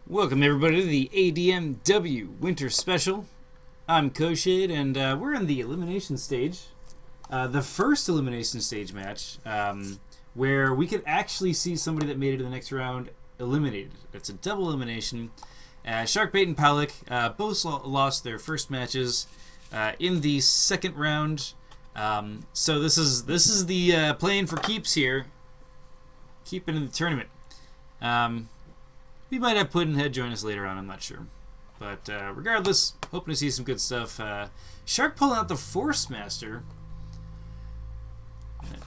Welcome everybody to the ADMW Winter Special. I'm Koshade, and we're in the elimination stage. The first elimination stage match, where we could actually see somebody that made it to the next round eliminated. It's a double elimination. Sharkbait and Powlich both lost their first matches in the second round. So this is the playing for keeps here. Keeping in the tournament. We might have Puddinhead join us later on, I'm not sure. But regardless, hoping to see some good stuff. Shark pulling out the Force Master.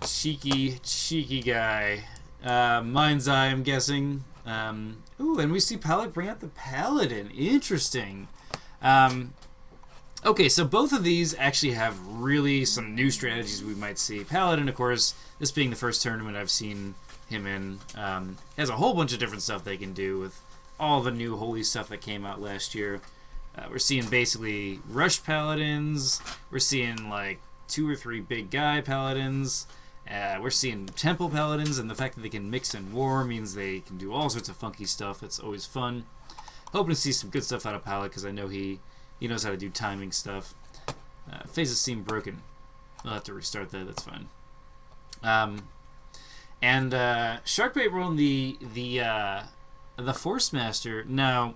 Cheeky guy. Mind's Eye, I'm guessing. Ooh, and we see Powlich bring out the Paladin. Interesting. Okay, so both of these actually have really some new strategies we might see. Paladin, of course, this being the first tournament I've seen him in, has a whole bunch of different stuff they can do with all the new holy stuff that came out last year. We're seeing basically rush paladins. We're seeing like 2 or 3 big guy paladins. We're seeing temple paladins, and the fact that they can mix in war means they can do all sorts of funky stuff. It's always fun. Hoping to see some good stuff out of Powlich because I know he knows how to do timing stuff. Phases seem broken. I'll have to restart that. That's fine. And Sharkbait rolling the Force Master. Now,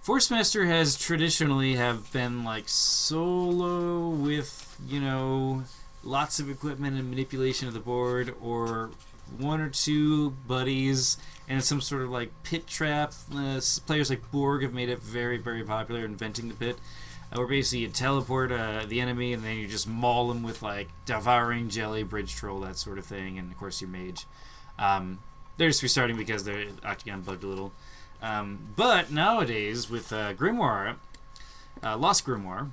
Force Master has traditionally have been like solo with, lots of equipment and manipulation of the board, or 1 or 2 buddies and some sort of like pit trap. Players like Borg have made it very, very popular, inventing the pit. Where basically you teleport the enemy and then you just maul them with like devouring jelly, bridge troll, that sort of thing, and of course your mage. They're just restarting because their Octagon bugged a little. But nowadays with Grimoire, Lost Grimoire,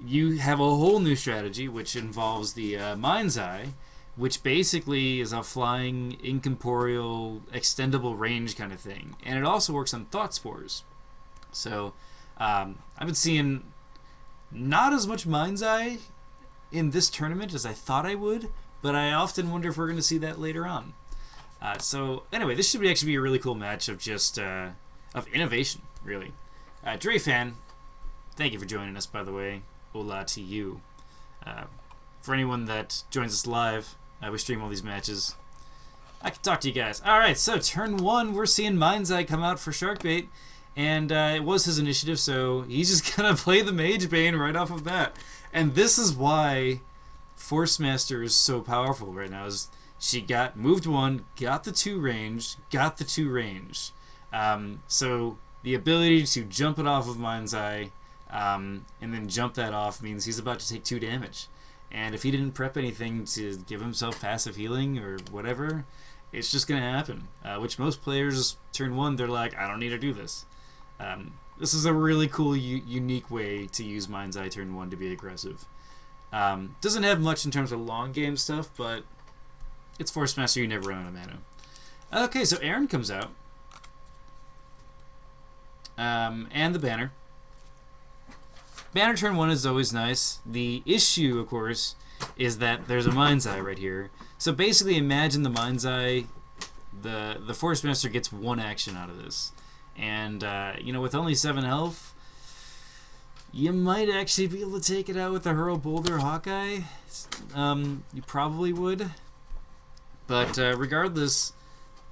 you have a whole new strategy which involves the Mind's Eye, which basically is a flying, incorporeal, extendable range kind of thing. And it also works on Thought Spores. So I've been seeing not as much Mind's Eye in this tournament as I thought I would, but I often wonder if we're going to see that later on. So anyway, this should actually be a really cool match of just of innovation, really. Dre Fan, thank you for joining us, by the way. Hola to you. For anyone that joins us live, we stream all these matches. I can talk to you guys. All right, so turn 1, we're seeing Mind's Eye come out for Sharkbait. And it was his initiative, so he's just going to play the Mage Bane right off of that. And this is why Force Master is so powerful right now. Is she got moved 1, got the 2 range, got the 2 range. So the ability to jump it off of Mind's Eye and then jump that off means he's about to take 2 damage. And if he didn't prep anything to give himself passive healing or whatever, it's just going to happen. Which most players, turn 1, they're like, I don't need to do this. This is a really cool, unique way to use Mind's Eye turn 1 to be aggressive. Doesn't have much in terms of long game stuff, but it's Force Master, you never run out of mana. Okay, so Aaron comes out. And the banner. Banner turn 1 is always nice. The issue, of course, is that there's a Mind's Eye right here. So basically imagine the Mind's Eye, the Force Master gets 1 action out of this. And, with only 7 health, you might actually be able to take it out with the Hurl Boulder Hawkeye. You probably would. But regardless,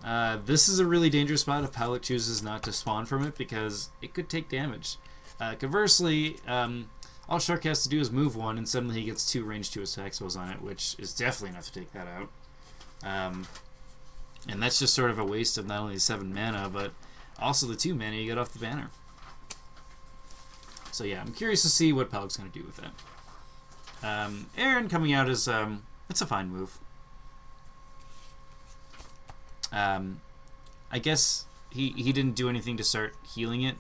this is a really dangerous spot if Powlich chooses not to spawn from it because it could take damage. Conversely, all Shark has to do is move 1 and suddenly he gets 2 range 2 attack spells on it, which is definitely enough to take that out. And that's just sort of a waste of not only 7 mana, but also the 2 mana you get off the banner. So yeah, I'm curious to see what Powlich's going to do with that. Aaron coming out is, it's a fine move. I guess he didn't do anything to start healing it,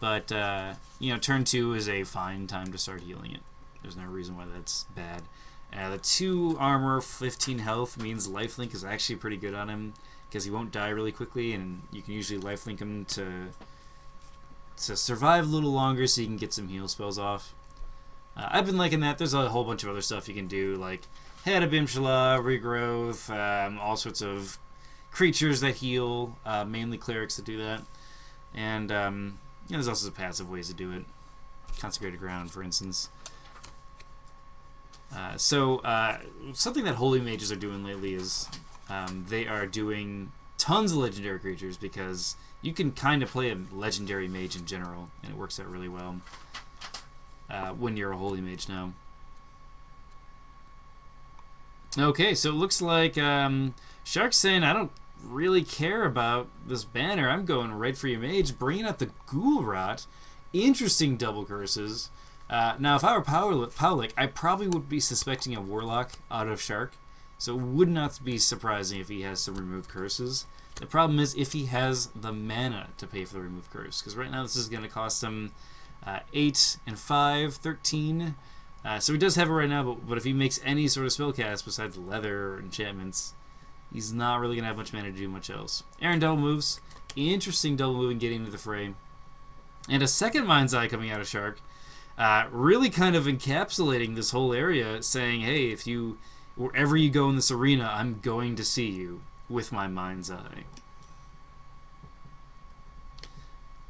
but, turn 2 is a fine time to start healing it. There's no reason why that's bad. The 2 armor, 15 health means lifelink is actually pretty good on him, because he won't die really quickly, and you can usually lifelink him to survive a little longer so you can get some heal spells off. I've been liking that. There's a whole bunch of other stuff you can do, like Head of Bimshala, Regrowth, all sorts of creatures that heal, mainly clerics that do that. And there's also passive ways to do it. Consecrated Ground, for instance. Something that Holy Mages are doing lately is they are doing tons of legendary creatures, because you can kind of play a legendary mage in general, and it works out really well when you're a Holy Mage now. Okay, so it looks like Shark's saying, I don't really care about this banner. I'm going right for your mage, bringing out the Ghoul Rot. Interesting double curses. Now, if I were Powlich, I probably would be suspecting a Warlock out of Shark, so it would not be surprising if he has some removed curses. The problem is if he has the mana to pay for the removed curse, because right now this is going to cost him 8 and 5, 13. So he does have it right now, but if he makes any sort of spell cast besides leather or enchantments, he's not really going to have much mana to do much else. Aaron double moves. Interesting double move and getting into the fray. And a second Mind's Eye coming out of Shark. Really kind of encapsulating this whole area, saying, hey, wherever you go in this arena, I'm going to see you with my Mind's Eye.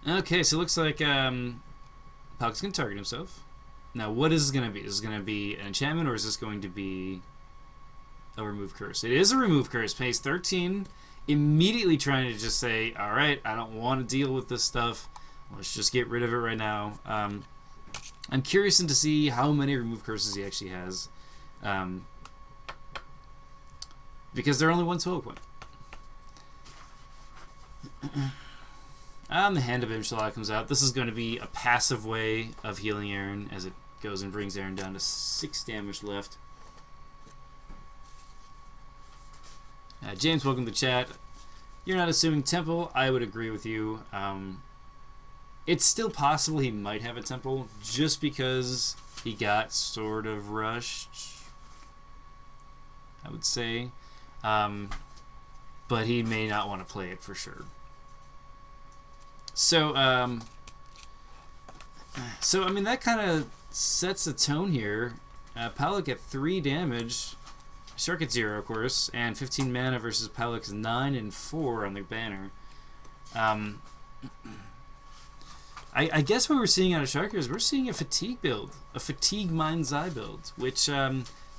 Okay, so it looks like Powlich's going to target himself. Now, what is this going to be? Is this going to be an enchantment, or is this going to be a remove curse? It is a remove curse. Pays 13. Immediately trying to just say, all right, I don't want to deal with this stuff. Let's just get rid of it right now. I'm curious to see how many remove curses he actually has. Because they're only one soul point. The Hand of Imshallah comes out. This is going to be a passive way of healing Aaron, as it goes and brings Aaron down to 6 damage left. James, welcome to chat. You're not assuming Temple. I would agree with you. It's still possible he might have a Temple, just because he got sort of rushed, I would say. But he may not want to play it for sure. So I mean, that kind of sets the tone here. Powlich at 3 damage, Shark at 0, of course, and 15 mana versus Powlich's 9 and 4 on the banner. I guess what we're seeing out of Shark is we're seeing a fatigue build, a fatigue Mind's Eye build, which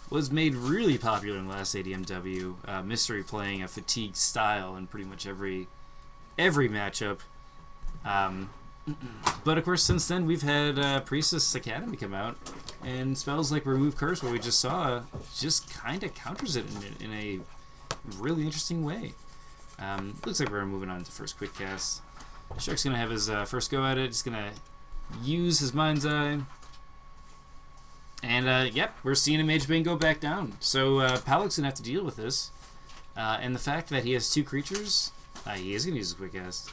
was made really popular in the last ADMW. Mystery playing a fatigue style in pretty much every matchup. But of course, since then we've had Priestess Academy come out, and spells like Remove Curse, what we just saw, just kind of counters it in a really interesting way. Looks like we're moving on to first quick cast. Shark's gonna have his first go at it. He's gonna use his Mind's Eye, and yep, we're seeing a Mage Bane go back down. So Powlich's gonna have to deal with this, and the fact that he has 2 creatures, he is gonna use a quick cast.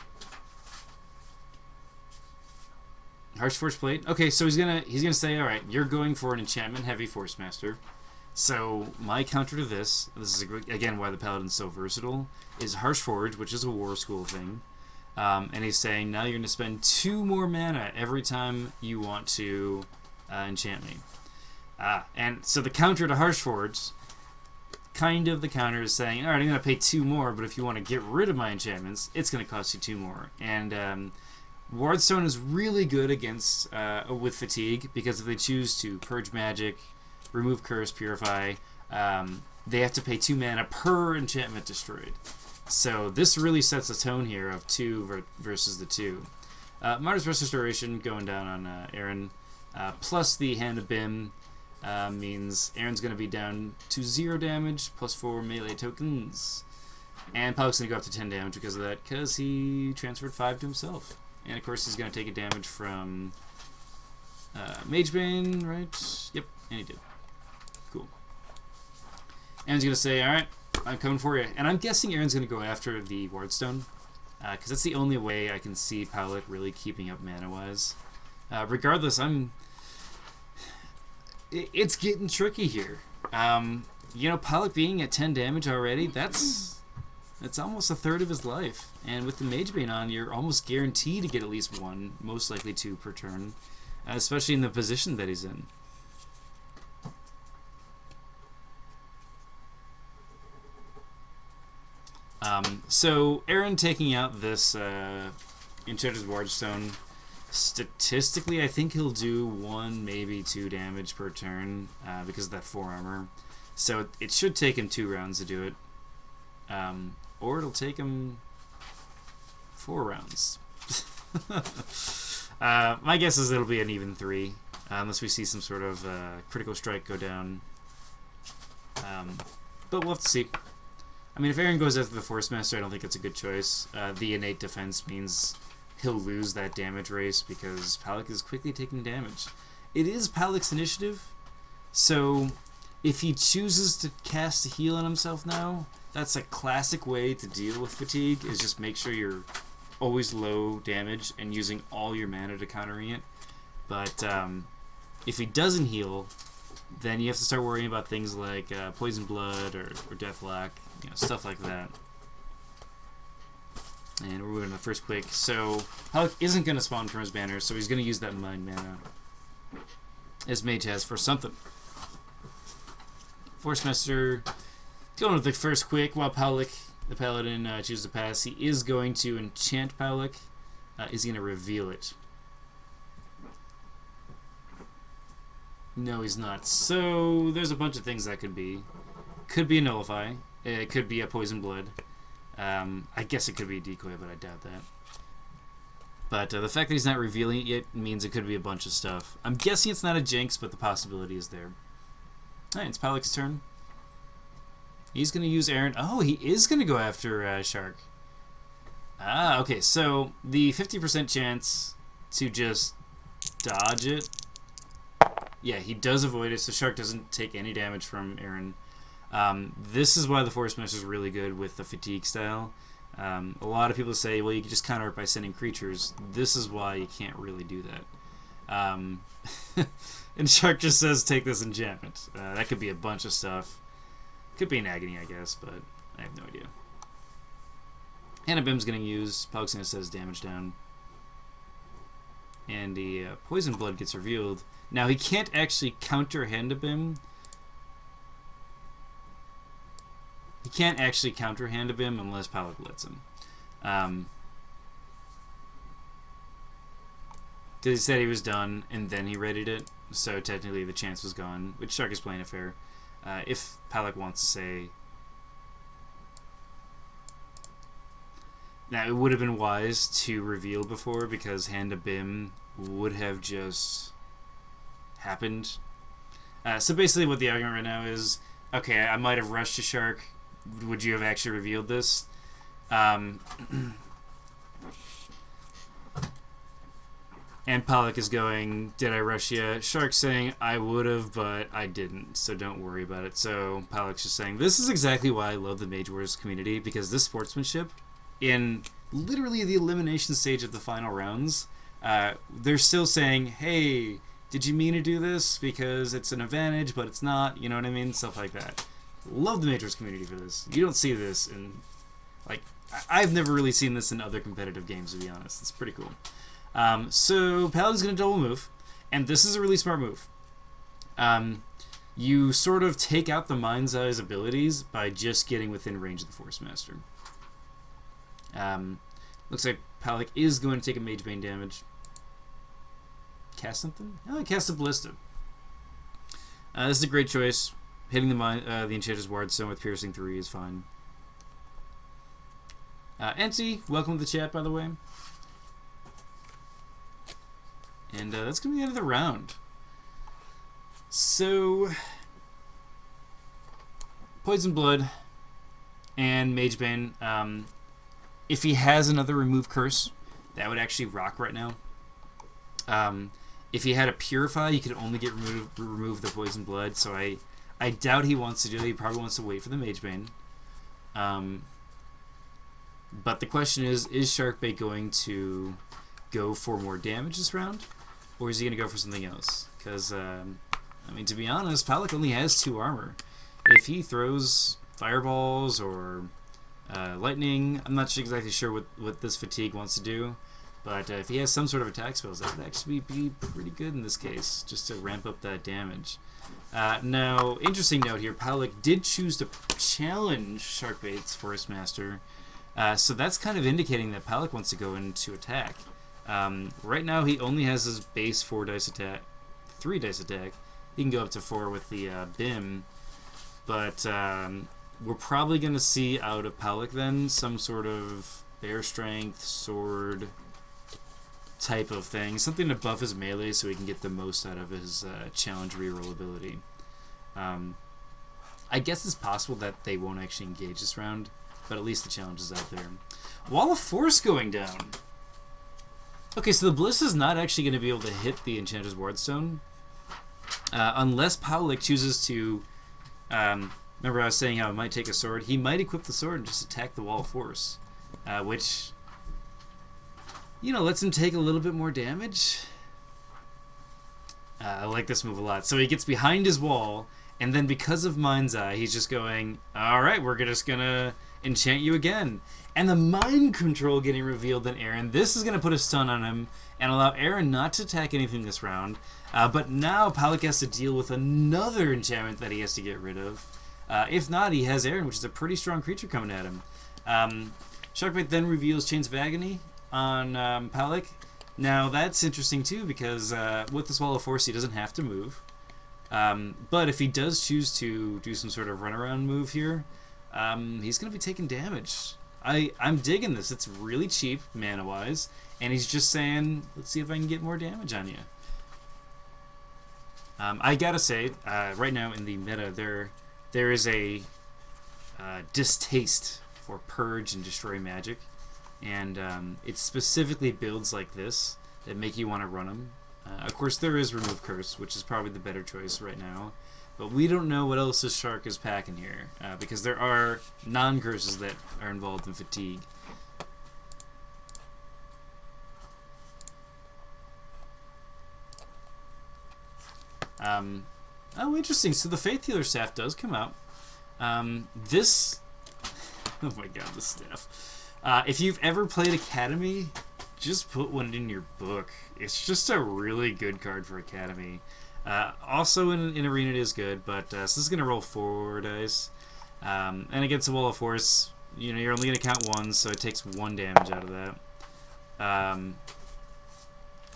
Harsh Force Plate. Okay, so he's gonna say, all right, you're going for an enchantment heavy Force Master. So my counter to this is again why the Paladin's so versatile, is Harsh Forge, which is a War School thing, and he's saying now you're gonna spend 2 more mana every time you want to enchant me. And so the counter to Harsh Forge, kind of the counter is saying, all right, I'm gonna pay 2 more, but if you want to get rid of my enchantments, it's gonna cost you 2 more. And Wardstone is really good against with fatigue, because if they choose to purge magic, remove curse, purify, they have to pay 2 mana per enchantment destroyed. So this really sets a tone here of 2 versus the 2. Martyr's Restoration going down on Aaron, plus the Hand of Bim means Aaron's going to be down to 0 damage, plus 4 melee tokens. And Powlich's going to go up to 10 damage because of that, because he transferred 5 to himself. And of course he's going to take a damage from Mage Bane, right? Yep, and he did. Cool. Aaron's going to say, alright, I'm coming for you. And I'm guessing Aaron's going to go after the Wardstone, because that's the only way I can see Powlich really keeping up mana-wise. Regardless, it's getting tricky here. You know, Powlich being at 10 damage already, that's almost a third of his life. And with the Mage Bane on, you're almost guaranteed to get at least 1, most likely 2 per turn, especially in the position that he's in. So Aaron taking out this Enchanter's Wardstone. Statistically, I think he'll do 1, maybe 2 damage per turn because of that 4 armor. So it should take him 2 rounds to do it. Or it'll take him 4 rounds. My guess is it'll be an even 3, unless we see some sort of critical strike go down. But we'll have to see. I mean, if Aaron goes after the Force Master, I don't think it's a good choice. The innate defense means he'll lose that damage race because Powlich is quickly taking damage. It is Powlich's initiative, so if he chooses to cast a heal on himself now, that's a classic way to deal with fatigue, is just make sure you're always low damage and using all your mana to countering it. But if he doesn't heal, then you have to start worrying about things like Poison Blood or Deathlock, stuff like that. And we're moving to the first quick. So Powlich isn't going to spawn from his banner, so he's going to use that Mind mana as Mage has for something. Force Master going with the first quick while Powlich, the Paladin, chooses to pass. He is going to enchant Powlich. Is he going to reveal it? No, he's not. So there's a bunch of things that could be. Could be a Nullify. It could be a Poison Blood. I guess it could be a decoy, but I doubt that. But the fact that he's not revealing it yet means it could be a bunch of stuff. I'm guessing it's not a Jinx, but the possibility is there. Alright, it's Powlich's turn. He's going to use Aaron. Oh, he is going to go after Shark. Ah, okay. So the 50% chance to just dodge it. Yeah, he does avoid it, so Shark doesn't take any damage from Aaron. This is why the Force Master is really good with the fatigue style. A lot of people say, well, you can just counter it by sending creatures. This is why you can't really do that. And Shark just says, take this enchantment. That could be a bunch of stuff. Could be an Agony, I guess, but I have no idea. Hand of Bim's getting used. Powlich's going to set his damage down. And the Poison Blood gets revealed. Now, he can't actually counter Hand of Bim. He can't actually counter Hand of Bim unless Powlich lets him. Because he said he was done, and then he readied it. So technically the chance was gone, which Shark is playing it fair. If Powlich wants to say... Now, it would have been wise to reveal before, because Hand of Bim would have just happened. So basically what the argument right now is, okay, I might have rushed to Shark. Would you have actually revealed this? And Powlich is going, did I rush you? Shark's saying, I would have, but I didn't, so don't worry about it. So Powlich's just saying, this is exactly why I love the Mage Wars community, because this sportsmanship, in literally the elimination stage of the final rounds, they're still saying, hey, did you mean to do this? Because it's an advantage, but it's not, you know what I mean? Stuff like that. Love the Mage Wars community for this. You don't see this in, like, I've never really seen this in other competitive games, to be honest. It's pretty cool. So Paladin's going to double move, and this is a really smart move. You sort of take out the Mind's Eye's abilities by just getting within range of the Force Master. Looks like Powlich is going to take a Mage Bane damage. Cast something? Oh, cast a Ballista. This is a great choice. Hitting the Enchanter's Wardstone with Piercing 3 is fine. Enti, welcome to the chat, by the way. And that's going to be the end of the round. So, Poison Blood and Mage Bane. If he has another Remove Curse, that would actually rock right now. If he had a Purify, you could only get remove the Poison Blood, so I doubt he wants to do it. He probably wants to wait for the Mage Bane. But the question is Sharkbait going to go for more damage this round? Or is he going to go for something else? Because, I mean, to be honest, Powlich only has 2 armor. If he throws fireballs or lightning, I'm not exactly sure what this fatigue wants to do. But if he has some sort of attack spells, that would actually be pretty good in this case, just to ramp up that damage. Now, interesting note here, Powlich did choose to challenge Sharkbait's Force Master. So that's kind of indicating that Powlich wants to go into attack. Right now he only has his base 4 dice attack, 3 dice attack. He can go up to 4 with the BIM, but we're probably going to see out of Powlich then some sort of bear strength, sword type of thing. Something to buff his melee so he can get the most out of his challenge reroll ability. I guess it's possible that they won't actually engage this round, but at least the challenge is out there. Wall of Force going down. Okay, so the Bliss is not actually going to be able to hit the Enchanter's Wardstone unless Powlich chooses to... remember I was saying how it might take a sword? He might equip the sword and just attack the Wall of Force, which, you know, lets him take a little bit more damage. I like this move a lot. So he gets behind his wall, and then because of Mind's Eye, he's just going, alright, we're just going to enchant you again. And the mind control getting revealed in Aaron. This is going to put a stun on him and allow Aaron not to attack anything this round. But now Powlich has to deal with another enchantment that he has to get rid of. If not, he has Aaron, which is a pretty strong creature coming at him. Sharkbait then reveals Chains of Agony on Powlich. Now that's interesting too, because with this Wall of Force he doesn't have to move. But if he does choose to do some sort of runaround move here, he's going to be taking damage. I'm digging this. It's really cheap mana-wise, and he's just saying, let's see if I can get more damage on you. I gotta say, right now in the meta, there is a distaste for purge and destroy magic, and it's specifically builds like this that make you want to run them. Of course, there is remove curse, which is probably the better choice right now, but we don't know what else this shark is packing here, because there are non-curses that are involved in fatigue. Oh, interesting. So the Faith Healer staff does come out. This... Oh my god, this staff. If you've ever played Academy, just put one in your book. It's just a really good card for Academy. Also in Arena it is good, but so this is going to roll 4 dice. And against the Wall of Force, you know, you're only going to count 1, so it takes 1 damage out of that.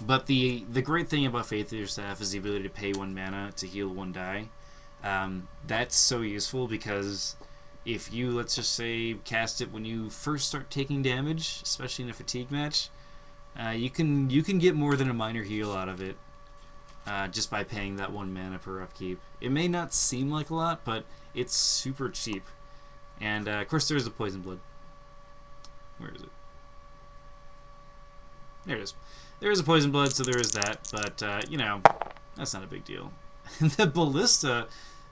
But the great thing about Faith Healer Staff is the ability to pay 1 mana to heal 1 die. That's so useful because if you, let's just say, cast it when you first start taking damage, especially in a fatigue match, you can get more than a minor heal out of it just by paying that 1 mana per upkeep. It may not seem like a lot, but it's super cheap. And of course there is the Poison Blood. Where is it? There it is. There is a Poison Blood, so there is that, but, you know, that's not a big deal. The Ballista,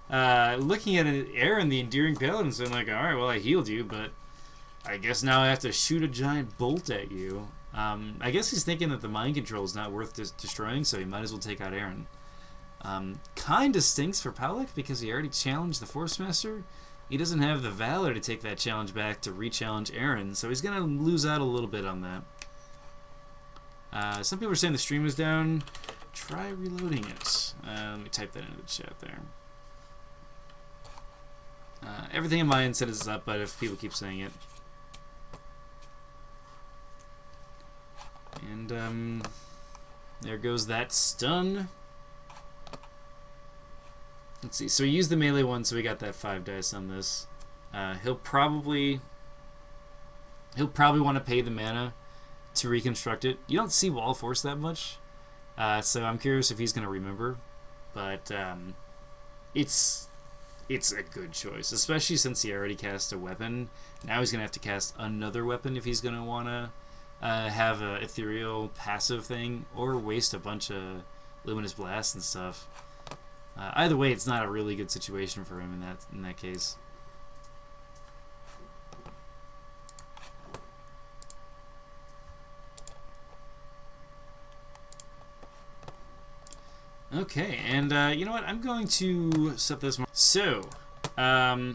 looking at Aaron, the Endearing Paladin, saying like, alright, well, I healed you, but I guess now I have to shoot a giant bolt at you. I guess he's thinking that the mind control is not worth destroying, so he might as well take out Aaron. Kinda stinks for Powlich, because he already challenged the Force Master. He doesn't have the Valor to take that challenge back to re-challenge Aaron, so he's going to lose out a little bit on that. Some people are saying the stream is down. Try reloading it. Let me type that into the chat there. Everything in my end said is up, but if people keep saying it. And there goes that stun. Let's see. So we used the melee one, so we got that 5 dice on this. He'll probably want to pay the mana to reconstruct it. You don't see Wall of Force that much, so I'm curious if he's going to remember. But it's a good choice, especially since he already cast a weapon. Now he's going to have to cast another weapon if he's going to want to have a ethereal passive thing, or waste a bunch of Luminous Blast and stuff. Either way, it's not a really good situation for him in that case. Okay, and you know what? I'm going to set this. So, I'll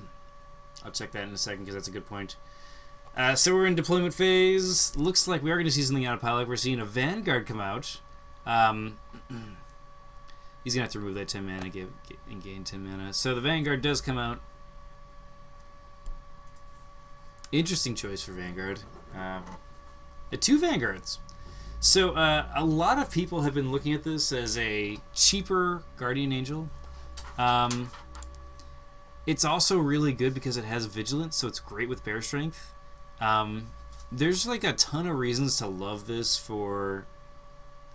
check that in a second because that's a good point. So we're in deployment phase. Looks like we are going to see something out of Powlich. We're seeing a Vanguard come out. He's going to have to remove that 10 mana and gain 10 mana. So the Vanguard does come out. Interesting choice for Vanguard. 2 Vanguards. So a lot of people have been looking at this as a cheaper Guardian Angel. It's also really good because it has Vigilance, so it's great with Bear Strength. There's like a ton of reasons to love this for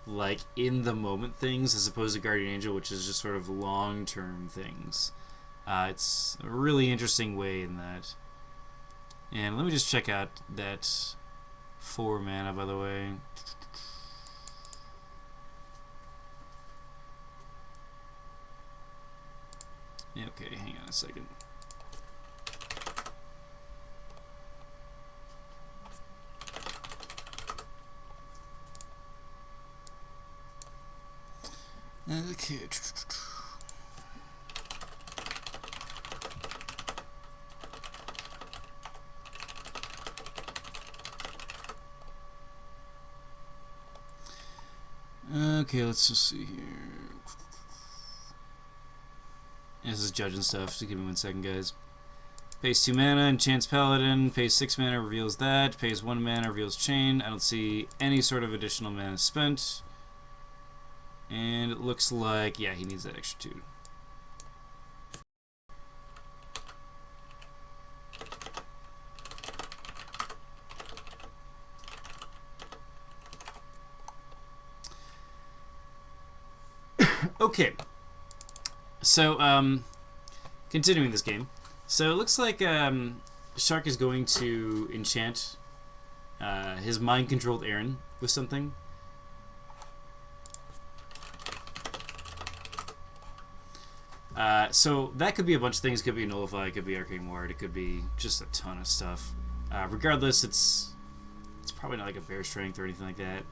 like in the moment things as opposed to Guardian Angel, which is just sort of long-term things. It's a really interesting way in that. And let me just check out that 4 mana, by the way. Okay, hang on a second. Okay. Okay, let's just see here. This is judging stuff, so give me 1 second, guys. Pays 2 mana, enchants Paladin. Pays 6 mana, reveals that. Pays 1 mana, reveals Chain. I don't see any sort of additional mana spent. And it looks like, yeah, he needs that extra 2. Okay. So, continuing this game. So it looks like Shark is going to enchant his mind-controlled Aaron with something. So that could be a bunch of things. It could be Nullify, it could be Arcane Ward, it could be just a ton of stuff. Regardless, it's probably not like a Bear Strength or anything like that.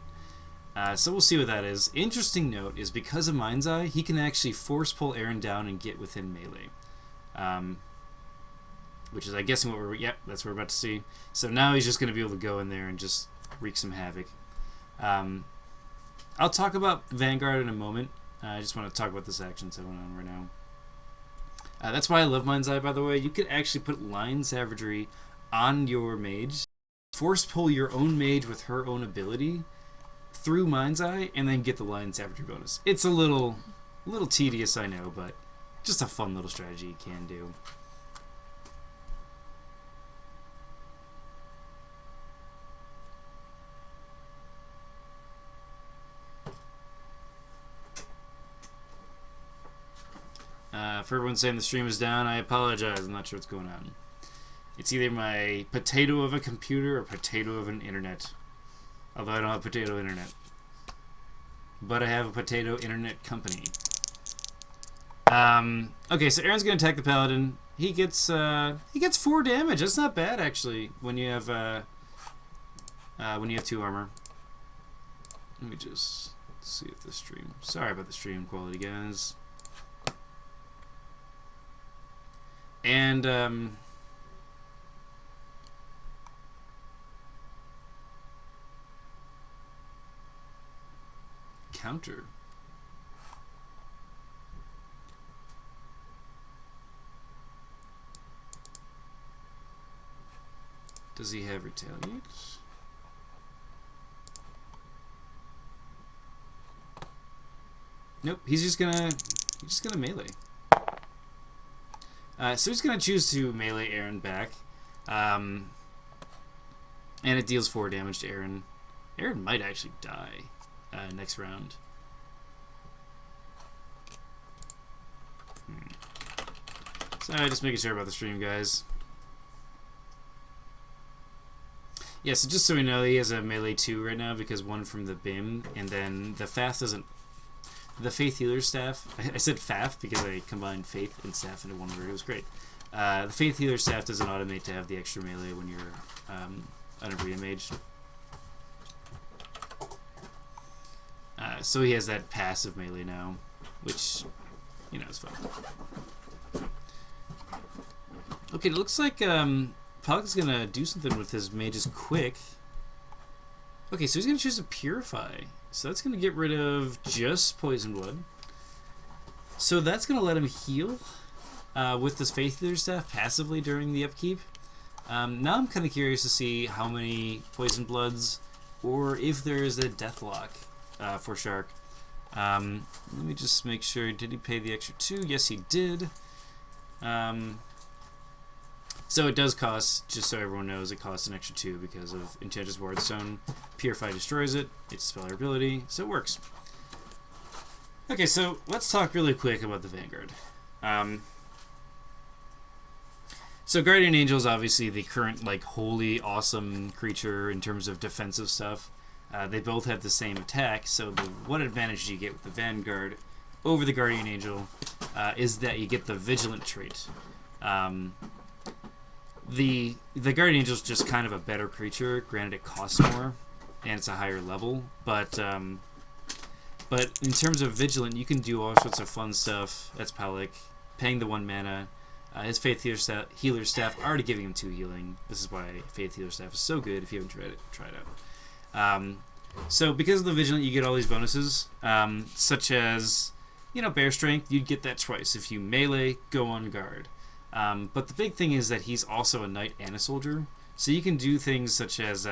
So we'll see what that is. Interesting note is because of Mind's Eye, he can actually force pull Aaron down and get within melee. Which is, I guess, what we're... Yep, that's what we're about to see. So now he's just going to be able to go in there and just wreak some havoc. I'll talk about Vanguard in a moment. I just want to talk about this action that's going on right now. That's why I love Mind's Eye, by the way. You could actually put Line Savagery on your mage, force pull your own mage with her own ability through Mind's Eye, and then get the Line Savagery bonus. It's a little tedious, I know, but just a fun little strategy you can do. For everyone saying the stream is down, I apologize. I'm not sure what's going on. It's either my potato of a computer or potato of an internet. Although I don't have potato internet. But I have a potato internet company. Okay, so Aaron's gonna attack the Paladin. He gets 4 damage. That's not bad actually when you have 2 armor. Let me just see if the stream. Sorry about the stream quality, guys. And counter. Does he have retaliate? Nope, he's just gonna melee. So he's gonna choose to melee Aaron back. And it deals 4 damage to Aaron. Aaron might actually die next round. Sorry, just making sure about the stream, guys. Yeah, so just so we know, he has a melee 2 right now because 1 from the BIM, and then the Faith doesn't... The Faith Healer Staff... I said Faith because I combined Faith and Staff into one word. It was great. The Faith Healer Staff doesn't automate to have the extra melee when you're an arena mage. So he has that passive melee now, which, you know, is fun. Okay, it looks like Powlich is going to do something with his mages quick. Okay, so he's going to choose to Purify. So that's going to get rid of just Poison Blood. So that's going to let him heal with this Faith Healer Staff passively during the upkeep. Now I'm kind of curious to see how many Poison Bloods, or if there is a Deathlock for Shark. Let me just make sure. Did he pay the extra 2? Yes, he did. So it does cost, just so everyone knows, it costs an extra 2 because of Enchantress Ward Stone. Purify destroys it. It's speller ability, so it works. Okay, so let's talk really quick about the Vanguard. So Guardian Angel is obviously the current, like, holy awesome creature in terms of defensive stuff. They both have the same attack, so what advantage do you get with the Vanguard over the Guardian Angel is that you get the Vigilant trait. The Guardian Angel is just kind of a better creature. Granted, it costs more, and it's a higher level, but in terms of Vigilant, you can do all sorts of fun stuff. That's Powlich, paying the 1 mana. His Faith Healer Staff already giving him 2 healing. This is why Faith Healer Staff is so good if you haven't tried it out. So because of the Vigilant, you get all these bonuses, such as, Bear Strength. You'd get that twice. If you melee, go on guard. But the big thing is that he's also a knight and a soldier, so you can do things such as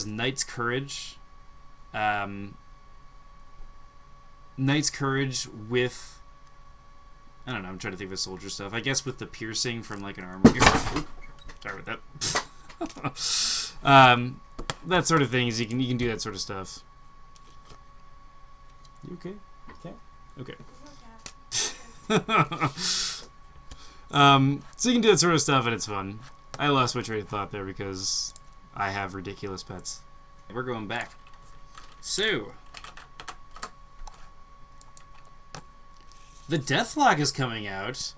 Knight's Courage. Knight's Courage with, I don't know, I'm trying to think of soldier stuff. I guess with the piercing from like an armor. Oops, sorry about that. That sort of things. You can do that sort of stuff. You okay? Okay. So you can do that sort of stuff, and it's fun. I lost my train of thought there because I have ridiculous pets. We're going back. So the Deathlock is coming out.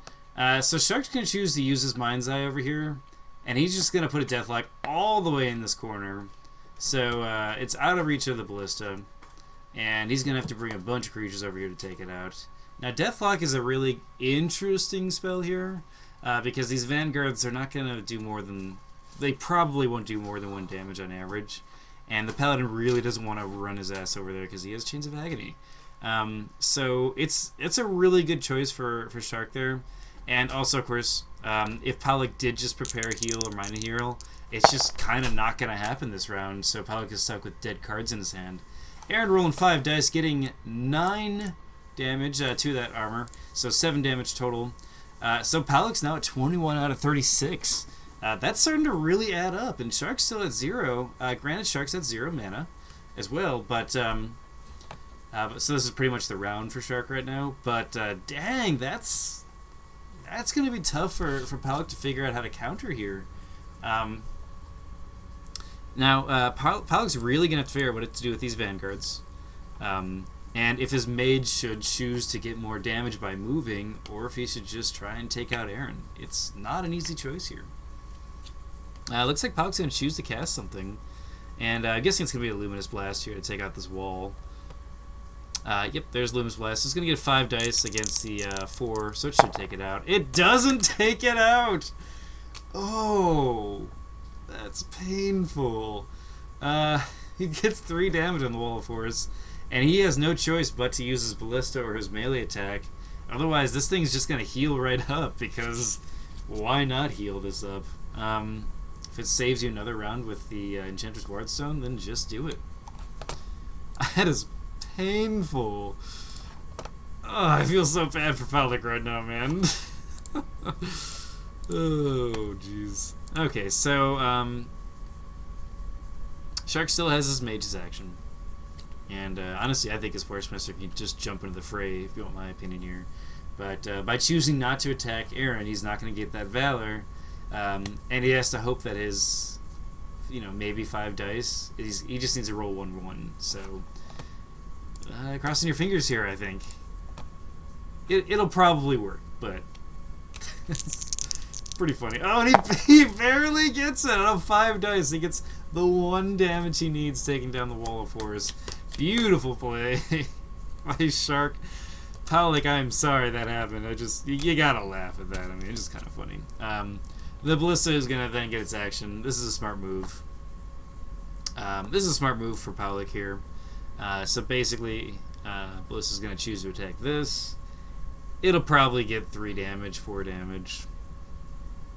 So Shark's going to choose to use his Mind's Eye over here, and he's just going to put a Deathlock all the way in this corner. So it's out of reach of the Ballista, and he's going to have to bring a bunch of creatures over here to take it out. Now, Deathlock is a really interesting spell here, because these Vanguards are not going to do more than... They probably won't do more than 1 damage on average, and the Paladin really doesn't want to run his ass over there because he has Chains of Agony. So it's a really good choice for Shark there. And also, of course, if Powlich did just prepare a heal or mine a heal, it's just kind of not going to happen this round, so Powlich is stuck with dead cards in his hand. Aaron rolling 5 dice, getting 9 damage to that armor, so 7 damage total. So Powlich's now at 21 out of 36. That's starting to really add up, and Shark's still at 0. Granted, Shark's at 0 mana as well, but so this is pretty much the round for Shark right now. But dang, that's going to be tough for Powlich to figure out how to counter here. Now, Powlich's really going to have to figure out what to do with these Vanguards. And if his mage should choose to get more damage by moving, or if he should just try and take out Aaron. It's not an easy choice here. Looks like Powlich's going to choose to cast something. And I'm guessing it's going to be a Luminous Blast here to take out this wall. Yep, there's Luminous Blast. It's going to get 5 dice against the 4, so it should take it out. It doesn't take it out! Oh, that's painful. He gets 3 damage on the Wall of Force, and he has no choice but to use his Ballista or his melee attack. Otherwise, this thing's just going to heal right up, because why not heal this up? If it saves you another round with the Enchantress Ward Stone, then just do it. That is painful. Oh, I feel so bad for Powlich right now, man. Oh, jeez. Okay, so, Shark still has his Mage's action. And, honestly, I think his Force Master can just jump into the fray, if you want my opinion here. But, by choosing not to attack Aaron, he's not going to get that Valor. And he has to hope that his, maybe 5 dice, he just needs to roll 1-1. So, crossing your fingers here, I think. It'll probably work, but it's pretty funny. Oh, and he barely gets it out of 5 dice. He gets the 1 damage he needs taking down the Wall of Force. Beautiful play by Shark. Powlich, I'm sorry that happened. You gotta laugh at that. I mean, it's just kind of funny. The Ballista is gonna then get its action. This is a smart move. This is a smart move for Powlich here. So basically, Ballista's gonna choose to attack this. It'll probably get 3 damage, 4 damage.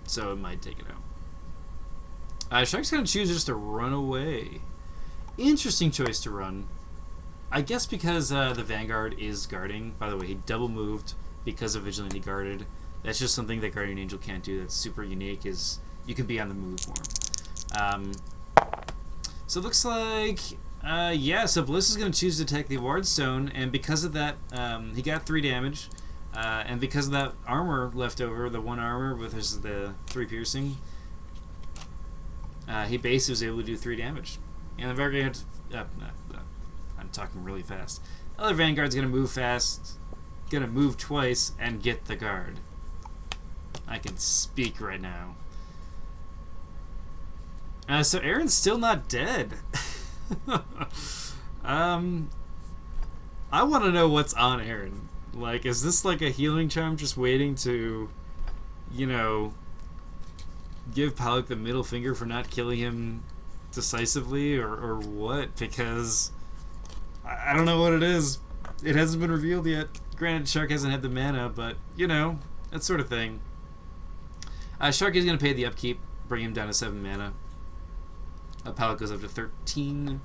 so it might take it out. Shark's going to choose just to run away. Interesting choice to run. I guess because the Vanguard is guarding. By the way, he double moved because of Vigilante guarded. That's just something that Guardian Angel can't do that's super unique, is you can be on the move more. So it looks like, so Bliss is going to choose to attack the Ward Stone, and because of that, he got 3 damage. And because of that armor left over, the 1 armor with the 3 piercing, he basically was able to do 3 damage. And the Vanguard, I'm talking really fast. The other Vanguard's going to move fast, going to move twice, and get the guard. I can speak right now. So Aaron's still not dead. I want to know what's on Aaron. Like, is this like a healing charm just waiting to, you know, give Powlich the middle finger for not killing him decisively, or what? Because I don't know what it is. It hasn't been revealed yet. Granted, Shark hasn't had the mana, but, you know, that sort of thing. Shark is going to pay the upkeep, bring him down to 7 mana. Powlich goes up to 13.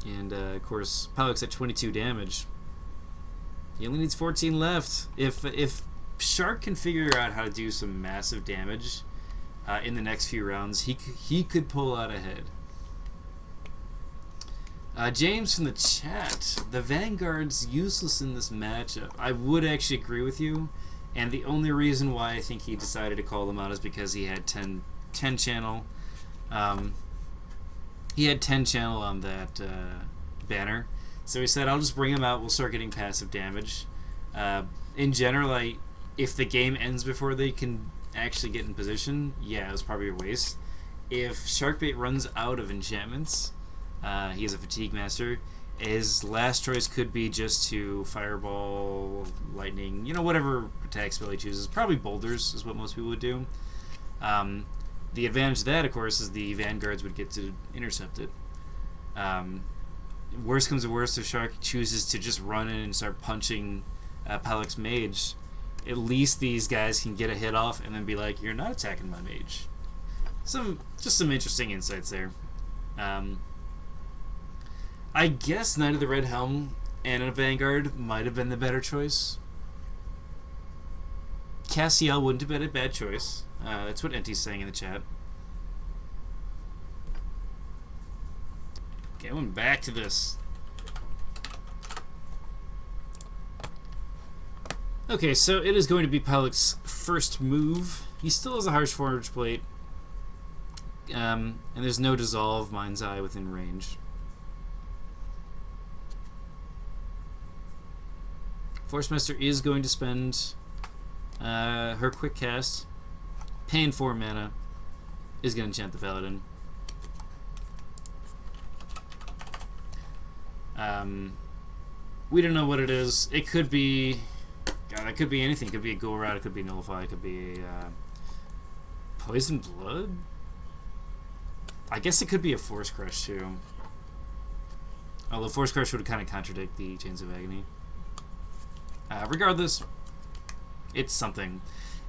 And, of course, Powlich's at 22 damage. He only needs 14 left. If Shark can figure out how to do some massive damage in the next few rounds, he could pull out ahead. James from the chat, the Vanguard's useless in this matchup. I would actually agree with you, and the only reason why I think he decided to call them out is because he had 10 channel. He had 10 channel on that banner, so he said, I'll just bring him out, we'll start getting passive damage. In general, if the game ends before they can actually get in position, yeah, it was probably a waste. If Sharkbait runs out of enchantments, he is a fatigue master, his last choice could be just to fireball, lightning, you know, whatever attack spell he chooses. Probably boulders is what most people would do. The advantage of that, of course, is the Vanguards would get to intercept it. Worst comes to worst, if Shark chooses to just run in and start punching Powlich's mage, at least these guys can get a hit off and then be like, you're not attacking my mage. Just some interesting insights there. I guess Knight of the Red Helm and a Vanguard might have been the better choice. Cassiel wouldn't have been a bad choice. That's what Enti's saying in the chat. Going back to this. Okay, so it is going to be Powlich's first move. He still has a Harsh Forge Plate. And there's no Dissolve Mind's Eye within range. Forcemaster is going to spend her quick cast, paying 4 mana, is going to enchant the Paladin. We don't know what it is. It could be... God, it could be anything. It could be a Ghoul Rot, it could be Nullify, it could be a Poison Blood? I guess it could be a Force Crush, too. Although Force Crush would kind of contradict the Chains of Agony. Regardless, it's something.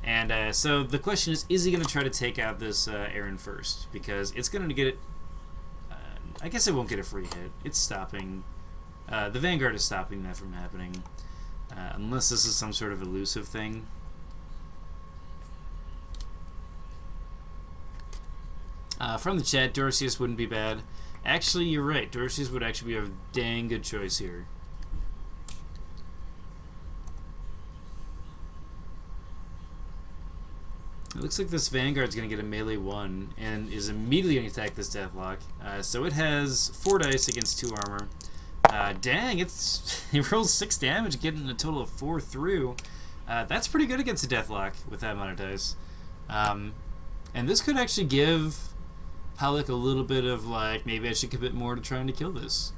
And so the question is he going to try to take out this Aaron first? Because it's going to get it... I guess it won't get a free hit. It's stopping... the Vanguard is stopping that from happening. Unless this is some sort of elusive thing. From the chat, Dorcius wouldn't be bad. Actually, you're right. Dorcius would actually be a dang good choice here. It looks like this Vanguard's going to get a melee 1 and is immediately going to attack this Deathlock. So it has 4 dice against 2 armor. Dang, it rolls 6 damage, getting a total of 4 through. That's pretty good against a Deathlock with that amount of dice. And this could actually give Powlich a little bit of, like, maybe I should commit more to trying to kill this.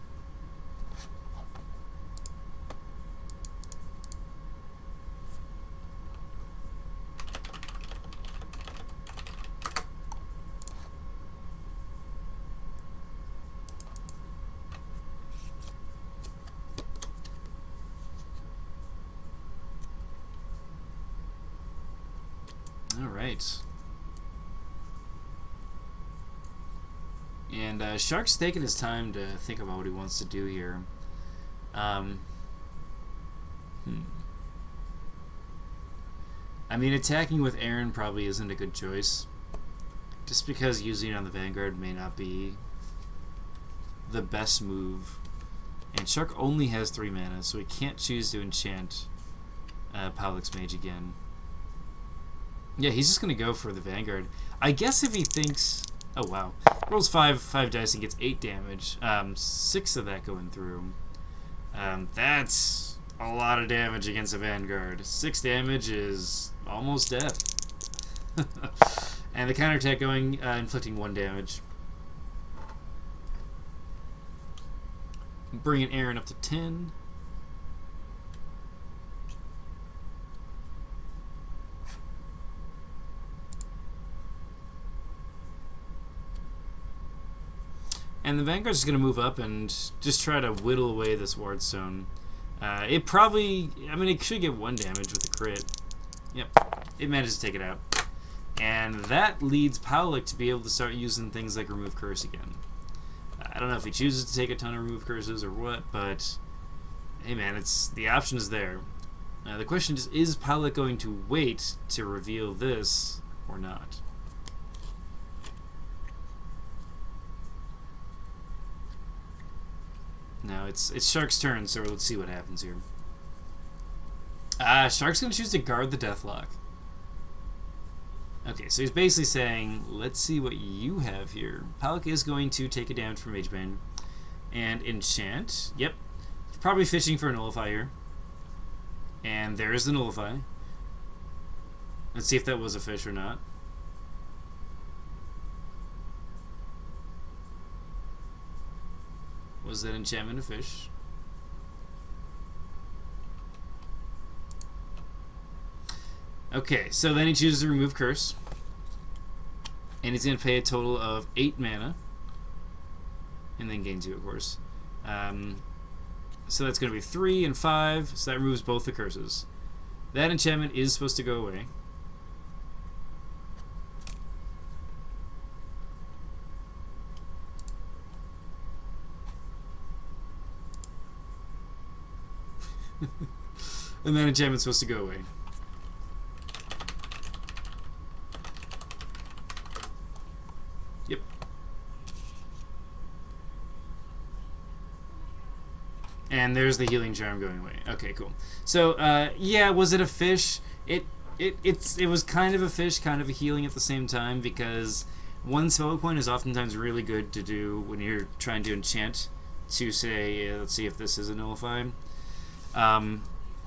All right. And Shark's taking his time to think about what he wants to do here. I mean, attacking with Aaron probably isn't a good choice. Just because using it on the Vanguard may not be the best move. And Shark only has 3 mana, so he can't choose to enchant Powlich's Mage again. Yeah, he's just going to go for the Vanguard. I guess if he thinks... Oh, wow. Rolls 5 dice and gets 8 damage. 6 of that going through. That's a lot of damage against a Vanguard. 6 damage is almost death. And the counterattack going, inflicting 1 damage. Bringing Aaron up to 10. And the Vanguard's just going to move up and just try to whittle away this Ward Stone. It probably... I mean, it should get 1 damage with the crit. Yep. It managed to take it out. And that leads Powlich to be able to start using things like Remove Curse again. I don't know if he chooses to take a ton of Remove Curses or what, but... Hey man, the option is there. The question is Powlich going to wait to reveal this or not? No, it's Shark's turn, so let's see what happens here. Shark's going to choose to guard the Deathlock. Okay, so he's basically saying, let's see what you have here. Powlich is going to take a damage from Magebane and enchant. Yep. He's probably fishing for a Nullify here. And there's the Nullify. Let's see if that was a fish or not. Was that enchantment a fish? Okay, so then he chooses to remove Curse. And he's going to pay a total of 8 mana. And then gain 2, of course. So that's going to be 3 and 5. So that removes both the curses. That enchantment is supposed to go away. And that enchantment's supposed to go away. Yep. And there's the healing charm going away. Okay, cool. So, yeah, was it a fish? It was kind of a fish, kind of a healing at the same time, because one spell point is oftentimes really good to do when you're trying to enchant to say, let's see if this is a Nullify.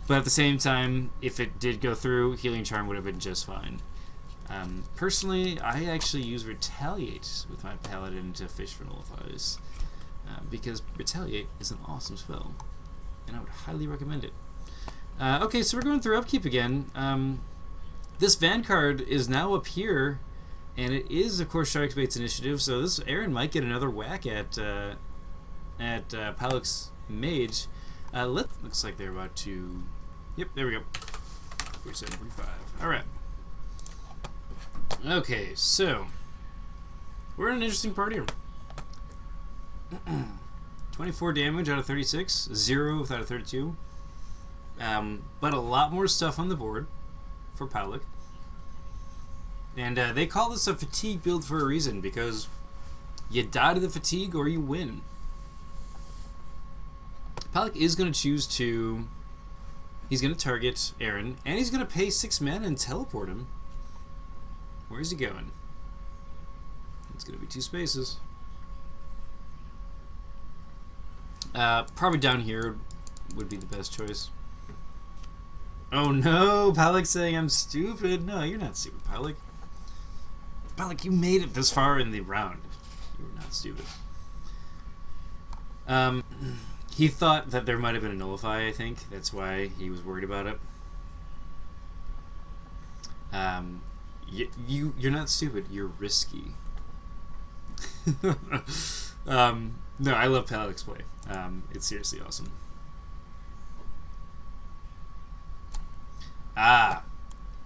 But at the same time, if it did go through, healing charm would have been just fine. Personally, I actually use Retaliate with my Paladin to fish for Nullifies, because Retaliate is an awesome spell, and I would highly recommend it. Okay, so we're going through upkeep again. This Vanguard is now up here, and it is, of course, Sharkbait's initiative, so this Aaron might get another whack at Powlich's Mage. Looks like they're about to... Yep, there we go. 47, 45. Alright. Okay, so... We're in an interesting part here. 24 damage out of 36. 0 out of 32. But a lot more stuff on the board for Powlich. And they call this a fatigue build for a reason, because you die to the fatigue or you win. Powlich is going to choose to... He's going to target Aaron, and he's going to pay 6 mana and teleport him. Where's he going? It's going to be 2 spaces. Probably down here would be the best choice. Oh no! Powlich saying I'm stupid. No, you're not stupid, Powlich. Powlich, you made it this far in the round. You were not stupid. He thought that there might have been a Nullify, I think. That's why he was worried about it. You're not stupid. You're risky. No, I love Powlich's play. It's seriously awesome.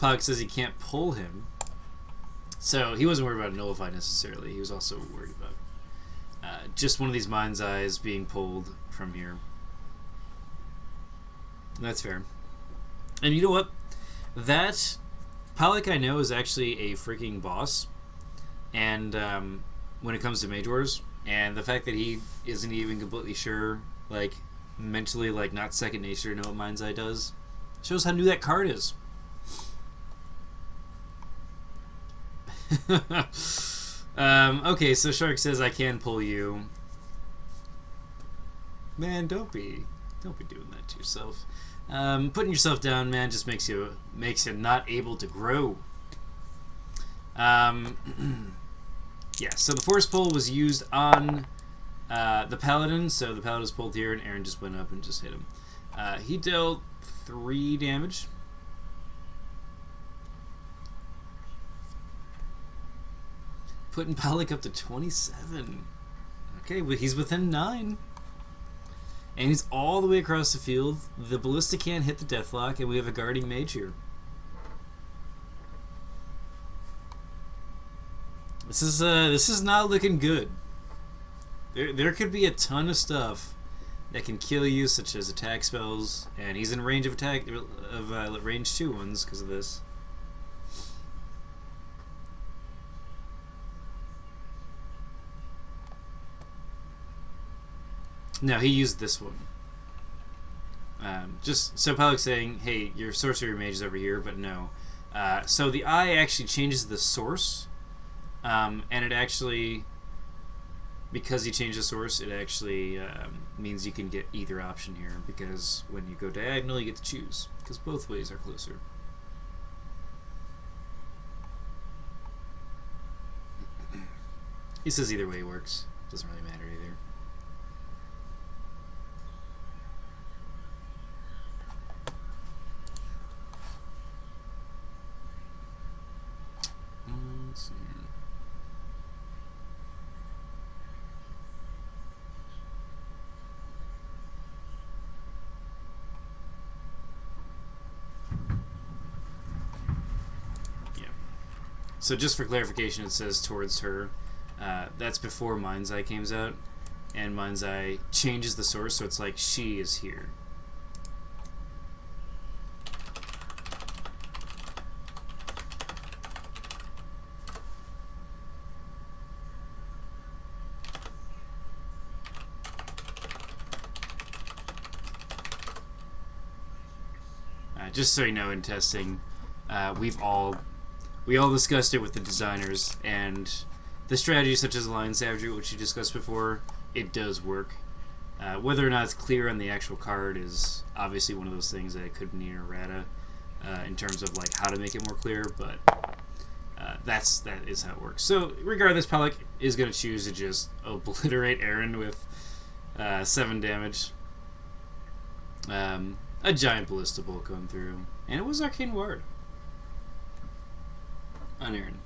Powlich says he can't pull him. So he wasn't worried about nullify necessarily. He was also worried about just one of these mind's eyes being pulled from here. That's fair. And you know what? That Powlich, I know, is actually a freaking boss. And when it comes to Mage Wars, and the fact that he isn't even completely sure, like, mentally, like, not second nature to know what mind's eye does, shows how new that card is. Okay, so Shark says I can pull you. Man, don't be doing that to yourself. Putting yourself down, man, just makes you not able to grow. Yeah. So the force pull was used on the paladin. So the paladin was pulled here, and Aaron just went up and just hit him. He dealt 3 damage. Putting Powlich up to 27. Okay, well, he's within 9. And he's all the way across the field. The ballista can't hit the deathlock, and we have a guarding mage here. This is not looking good. There could be a ton of stuff that can kill you, such as attack spells, and he's in range of range 2 ones because of this. No, he used this one. Just so Powlich's saying, hey, your sorcery mage is over here, but no. So the eye actually changes the source, and it actually, because he changed the source, it actually means you can get either option here, because when you go diagonal, you get to choose, because both ways are closer. He says either way works. Doesn't really matter either. So just for clarification, it says towards her. That's before Mind's Eye comes out, and Mind's Eye changes the source, so it's like she is here. Just so you know, in testing, we all discussed it with the designers, and the strategy such as Lion Savagery, which you discussed before, it does work. Whether or not it's clear on the actual card is obviously one of those things that it could need an errata in terms of like how to make it more clear, but that is how it works. So regardless, Powlich is going to choose to just obliterate Aaron with 7 damage. A giant ballista bolt going through, and it was Arcane Ward on Aaron.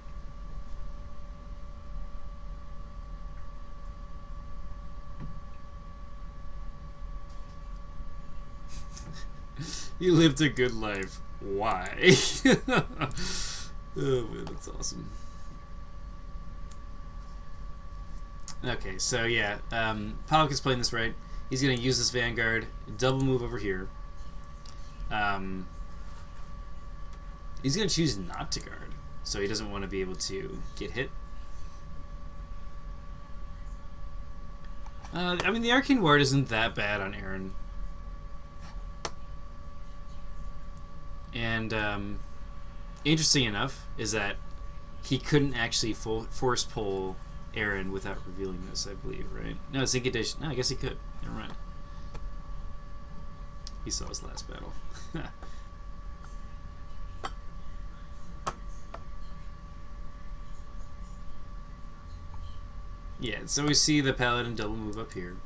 You lived a good life. Why? Oh man, that's awesome. Okay, so yeah, Powlich is playing this right. He's going to use this Vanguard, double move over here. He's going to choose not to guard, so he doesn't want to be able to get hit. I mean, the Arcane Ward isn't that bad on Aaron. And interesting enough is that he couldn't actually force pull Aaron without revealing this, I believe, right? No, it's Incantation. No, I guess he could. Never mind. He saw his last battle. Yeah, so we see the Paladin double move up here.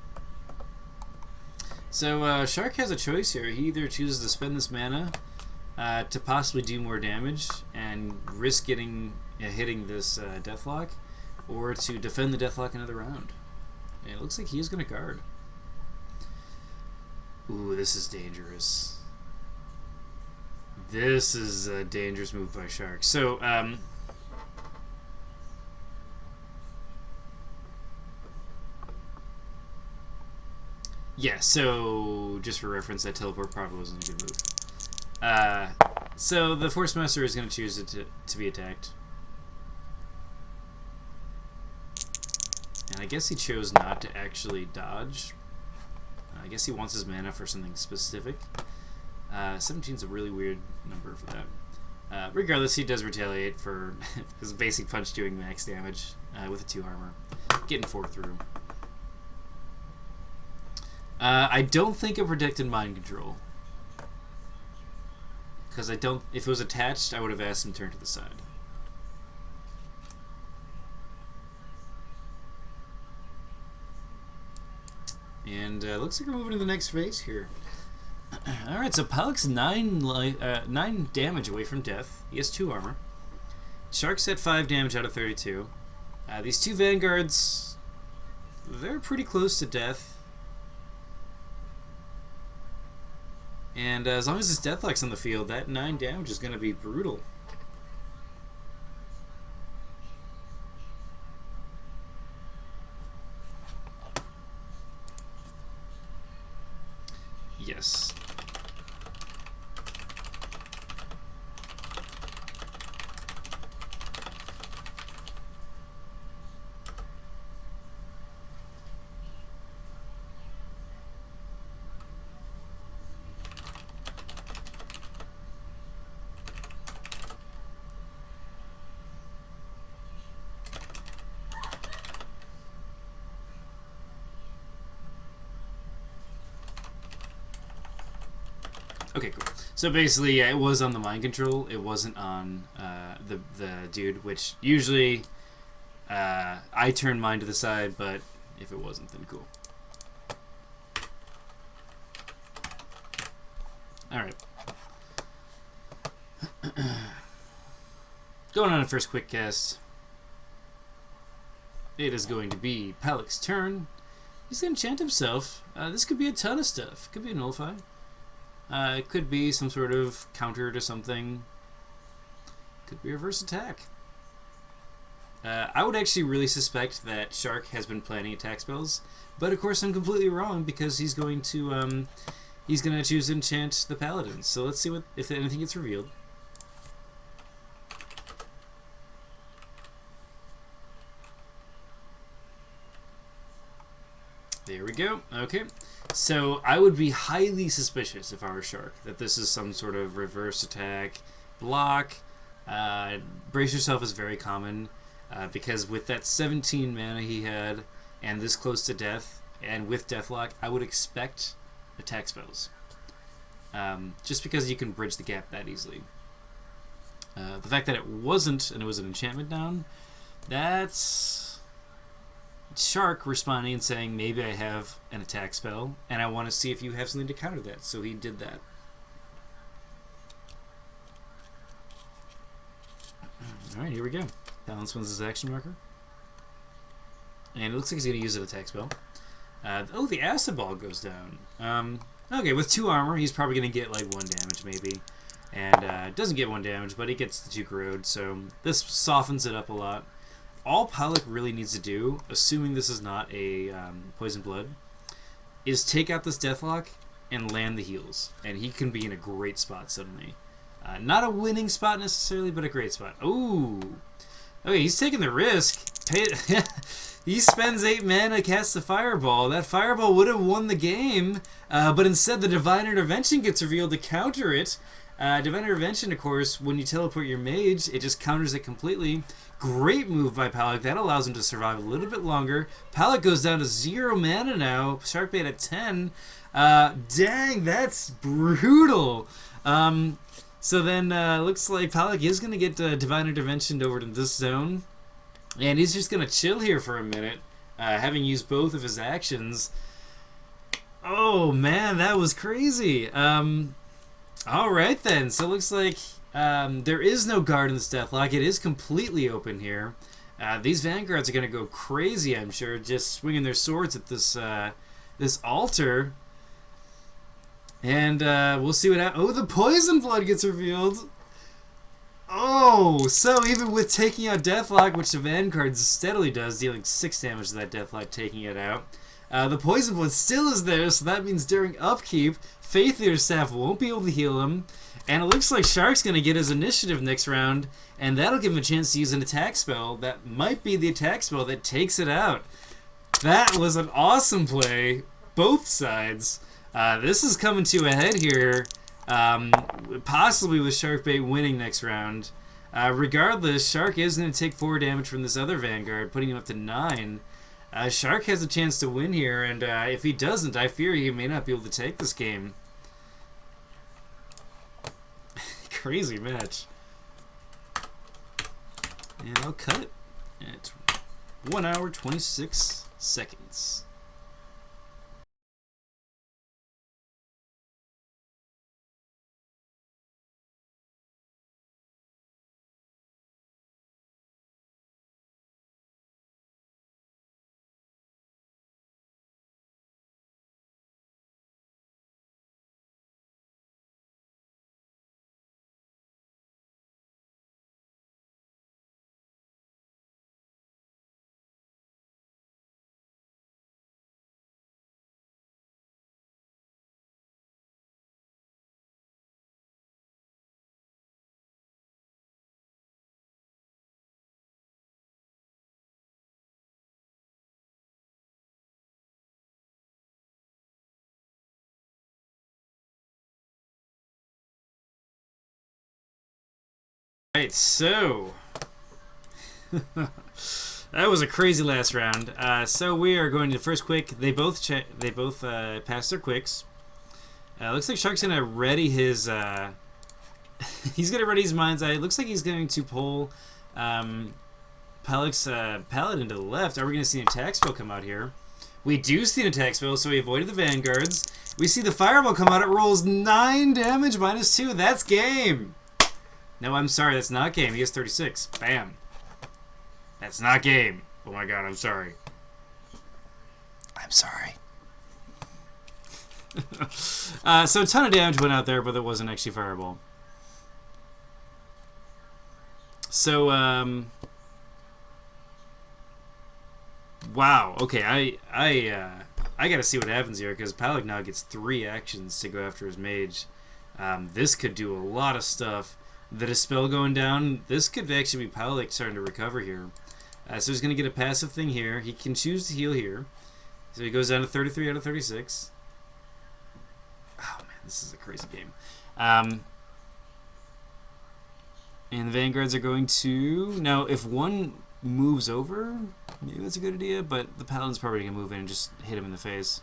So Shark has a choice here. He either chooses to spend this mana to possibly do more damage and risk hitting this Deathlock, or to defend the Deathlock another round. And it looks like he's going to guard. Ooh, this is dangerous. This is a dangerous move by Shark. So, yeah, so just for reference, that teleport probably wasn't a good move. So the Force Master is going to choose it to be attacked. And I guess he chose not to actually dodge. I guess he wants his mana for something specific. 17 is a really weird number for that. Regardless, he does retaliate for his basic punch doing max damage with a 2 armor. Getting 4 through. I don't think it predicted mind control. Because I don't... If it was attached, I would have asked him to turn to the side. And looks like we're moving to the next phase here. Alright, so Powlich's 9 damage away from death. He has 2 armor. Shark's at 5 damage out of 32. These 2 vanguards, they're pretty close to death. And as long as his Deathlock's on the field, that 9 damage is going to be brutal. Yes. Okay, cool. So basically, yeah, it was on the mind control. It wasn't on the dude, which usually I turn mine to the side, but if it wasn't, then cool. Alright. Going on a first quick cast. It is going to be Powlich's turn. He's going to enchant himself. This could be a ton of stuff. Could be a nullify. It could be some sort of counter to something. Could be a reverse attack. I would actually really suspect that Shark has been planning attack spells, but of course I'm completely wrong because he's going to choose to enchant the paladins. So let's see if anything gets revealed. There we go. Okay. So I would be highly suspicious if I were Shark that this is some sort of reverse attack block. Brace yourself is very common because with that 17 mana he had and this close to death and with Deathlock, I would expect attack spells. Just because you can bridge the gap that easily. The fact that it wasn't and it was an enchantment down, that's Shark responding and saying, maybe I have an attack spell, and I want to see if you have something to counter that. So he did that. Alright, here we go. Balance wins his action marker. And it looks like he's going to use an attack spell. Oh, the acid ball goes down. Okay, with 2 armor, he's probably going to get like 1 damage maybe. And doesn't get 1 damage, but he gets the 2 corrode, so this softens it up a lot. All Powlich really needs to do, assuming this is not a Poison Blood, is take out this Deathlock and land the heals. And he can be in a great spot suddenly. Not a winning spot necessarily, but a great spot. Ooh. Okay, he's taking the risk. He spends 8 mana, casts a Fireball. That Fireball would have won the game, but instead the Divine Intervention gets revealed to counter it. Divine Intervention, of course, when you teleport your mage, it just counters it completely. Great move by Powlich. That allows him to survive a little bit longer. Powlich goes down to 0 mana now. Sharkbait at 10. Dang, that's brutal. So then looks like Powlich is going to get Divine Intervention over to this zone. And he's just going to chill here for a minute, having used both of his actions. Oh, man, that was crazy. Alright then, so it looks like there is no guard in this Deathlock. It is completely open here. These vanguards are going to go crazy, I'm sure, just swinging their swords at this this altar. And we'll see what happens. Oh, the Poison Blood gets revealed. Oh, so even with taking out Deathlock, which the vanguards steadily does, dealing 6 damage to that Deathlock, taking it out, the Poison Blood still is there, so that means during upkeep, Faith Eater Staff won't be able to heal him, and it looks like Shark's going to get his initiative next round, and that'll give him a chance to use an attack spell. That might be the attack spell that takes it out. That was an awesome play, both sides. This is coming to a head here. Possibly with Sharkbait winning next round. Regardless, Shark is going to take 4 damage from this other Vanguard, putting him up to 9. Shark has a chance to win here, and if he doesn't, I fear he may not be able to take this game. Crazy match. And I'll cut it at 1 hour 26 seconds. Alright, so that was a crazy last round. So we are going to the first quick. They both passed their quicks. Looks like Shark's gonna ready his. He's gonna ready his mind's eye. It looks like he's going to pull Powlich's Paladin to the left. Are we gonna see an attack spell come out here? We do see an attack spell, so we avoided the vanguards. We see the fireball come out. It rolls 9 damage -2. That's game. No, I'm sorry, that's not game. He has 36. Bam. That's not game. Oh my god, I'm sorry. I'm sorry. So a ton of damage went out there, but it wasn't actually fireball. So, wow. Okay, I gotta see what happens here, because Powlich now gets 3 actions to go after his mage. This could do a lot of stuff. The Dispel going down, this could actually be Powlich starting to recover here. So he's going to get a passive thing here. He can choose to heal here. So he goes down to 33 out of 36. Oh man, this is a crazy game. And the Vanguards are going to... Now, if one moves over, maybe that's a good idea, but the Paladin's probably going to move in and just hit him in the face.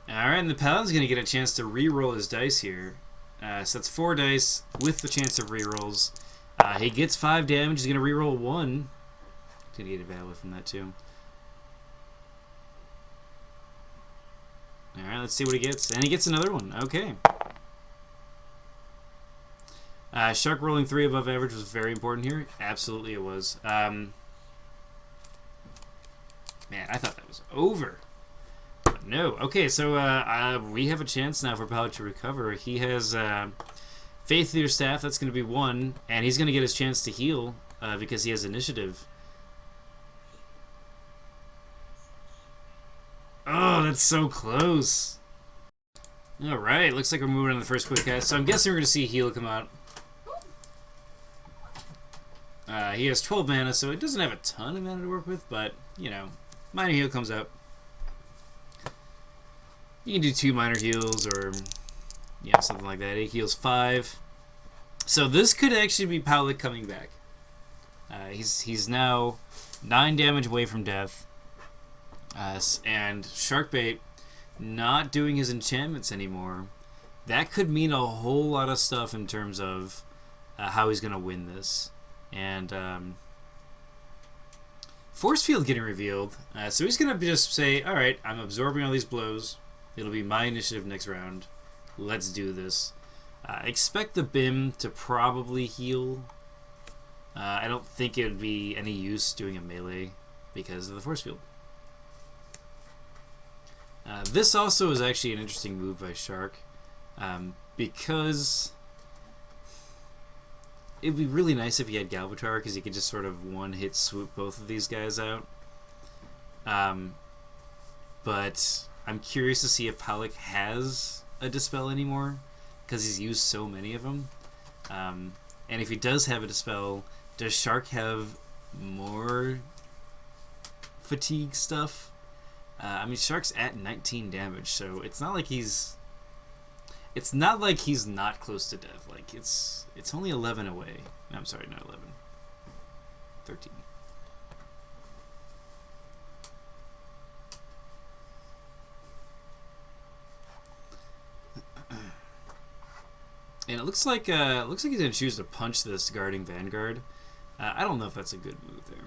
Alright, and the Paladin's going to get a chance to re-roll his dice here. So that's 4 dice with the chance of re-rolls. He gets 5 damage. He's going to re-roll 1. He's going to get a value from that too. Alright, let's see what he gets. And he gets another one. Okay. Shark rolling 3 above average was very important here. Absolutely it was. Man, I thought that was over. No. Okay, so we have a chance now for Powlich to recover. He has Faith Eater Staff. That's going to be 1, and he's going to get his chance to heal because he has initiative. Oh, that's so close. All right, looks like we're moving on to the first quick cast. So I'm guessing we're going to see heal come out. He has 12 mana, so it doesn't have a ton of mana to work with, but, you know, minor heal comes out. You can do 2 minor heals or, yeah, something like that. He heals 5. So this could actually be Powlich coming back. He's now 9 damage away from death. And Sharkbait not doing his enchantments anymore. That could mean a whole lot of stuff in terms of how he's going to win this. And Force field getting revealed. So he's going to just say, alright, I'm absorbing all these blows. It'll be my initiative next round. Let's do this. Expect the BIM to probably heal. I don't think it would be any use doing a melee because of the force field. This also is actually an interesting move by Shark, because it'd be really nice if he had Galvatar, because he could just sort of one-hit swoop both of these guys out. But I'm curious to see if Powlich has a Dispel anymore, because he's used so many of them. And if he does have a Dispel, does Shark have more fatigue stuff? I mean, Shark's at 19 damage, so it's not like he's... It's not like he's not close to death. Like, it's only 11 away. No, I'm sorry, not 11. 13. And it looks like he's gonna choose to punch this guarding Vanguard. I don't know if that's a good move there.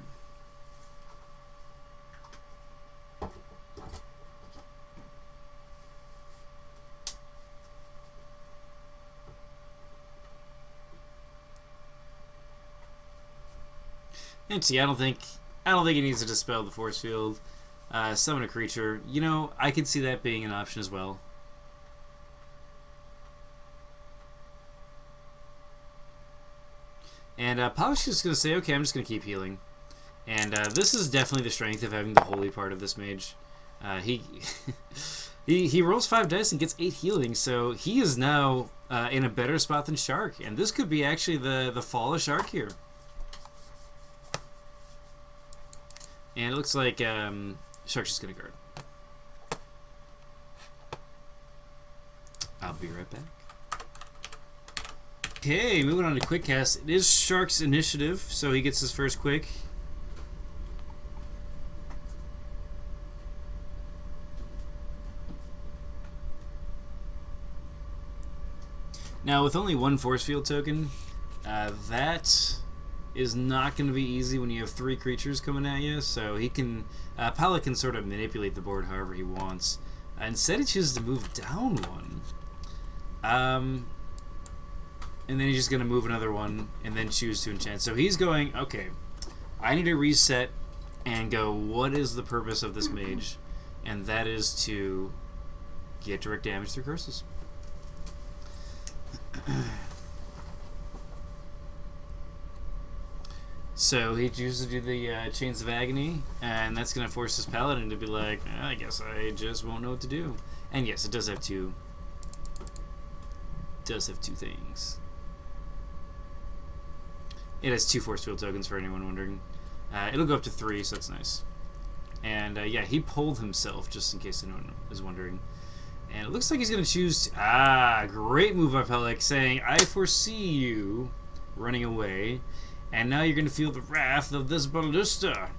And see, I don't think he needs to dispel the force field. Summon a creature. You know, I could see that being an option as well. And Powlich is going to say, okay, I'm just going to keep healing. And this is definitely the strength of having the holy part of this mage. He rolls 5 dice and gets 8 healing, so he is now in a better spot than Shark. And this could be actually the fall of Shark here. And it looks like Shark's just going to guard. I'll be right back. Okay, moving on to quick cast. It is Shark's initiative, so he gets his first quick. Now, with only one force field token, that is not going to be easy when you have 3 creatures coming at you. So he can, Powlich can sort of manipulate the board however he wants. Instead, he chooses to move down 1. And then he's just going to move another one and then choose to enchant. So he's going, okay, I need to reset and go, what is the purpose of this mage? And that is to get direct damage through curses. So he chooses to do the Chains of Agony, and that's going to force his paladin to be like, I guess I just won't know what to do. And yes, it does have two things. It has 2 force field tokens for anyone wondering. It'll go up to 3, so that's nice. And yeah, he pulled himself, just in case anyone is wondering. And it looks like he's going to choose... great move by Powlich, saying, I foresee you running away, and now you're going to feel the wrath of this ballista.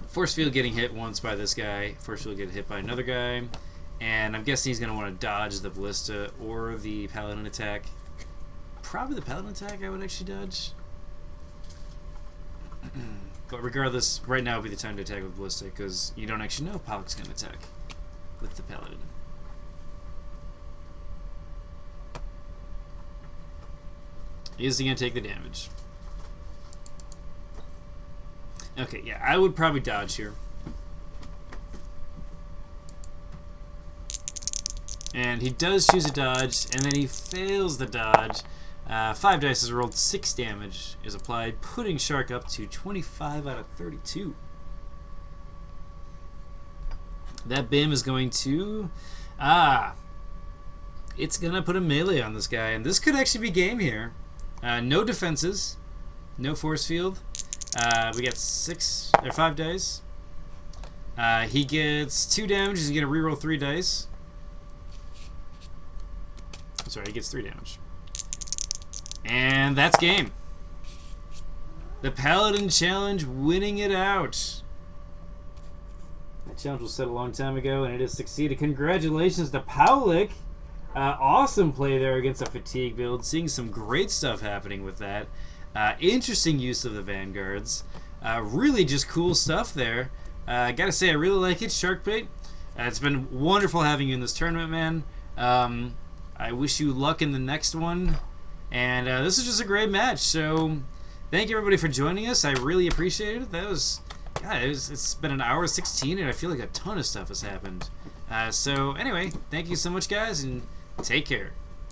Force field getting hit once by this guy. Force field getting hit by another guy. And I'm guessing he's going to want to dodge the ballista or the paladin attack. Probably the paladin attack I would actually dodge. But regardless, right now would be the time to attack with ballista, because you don't actually know if Powlich's going to attack with the paladin. Is he going to take the damage? Okay, yeah, I would probably dodge here. And he does choose a dodge, and then he fails the dodge. 5 dice is rolled, 6 damage is applied, putting Shark up to 25 out of 32. That BIM is going to... it's going to put a melee on this guy, and this could actually be game here. No defenses, no force field. We got 5 dice. He gets 2 damage, he's going to reroll 3 dice. Sorry, he gets 3 damage. And that's game. The Paladin Challenge winning it out. That challenge was set a long time ago, and it has succeeded. Congratulations to Powlich. Awesome play there against a fatigue build. Seeing some great stuff happening with that. Interesting use of the vanguards. Really just cool stuff there. I gotta say, I really like it, Sharkbait. It's been wonderful having you in this tournament, man. I wish you luck in the next one. And this is just a great match. So thank you everybody for joining us. I really appreciate it. That was, God, it's been an hour 16, and I feel like a ton of stuff has happened. So anyway, thank you so much, guys, and take care.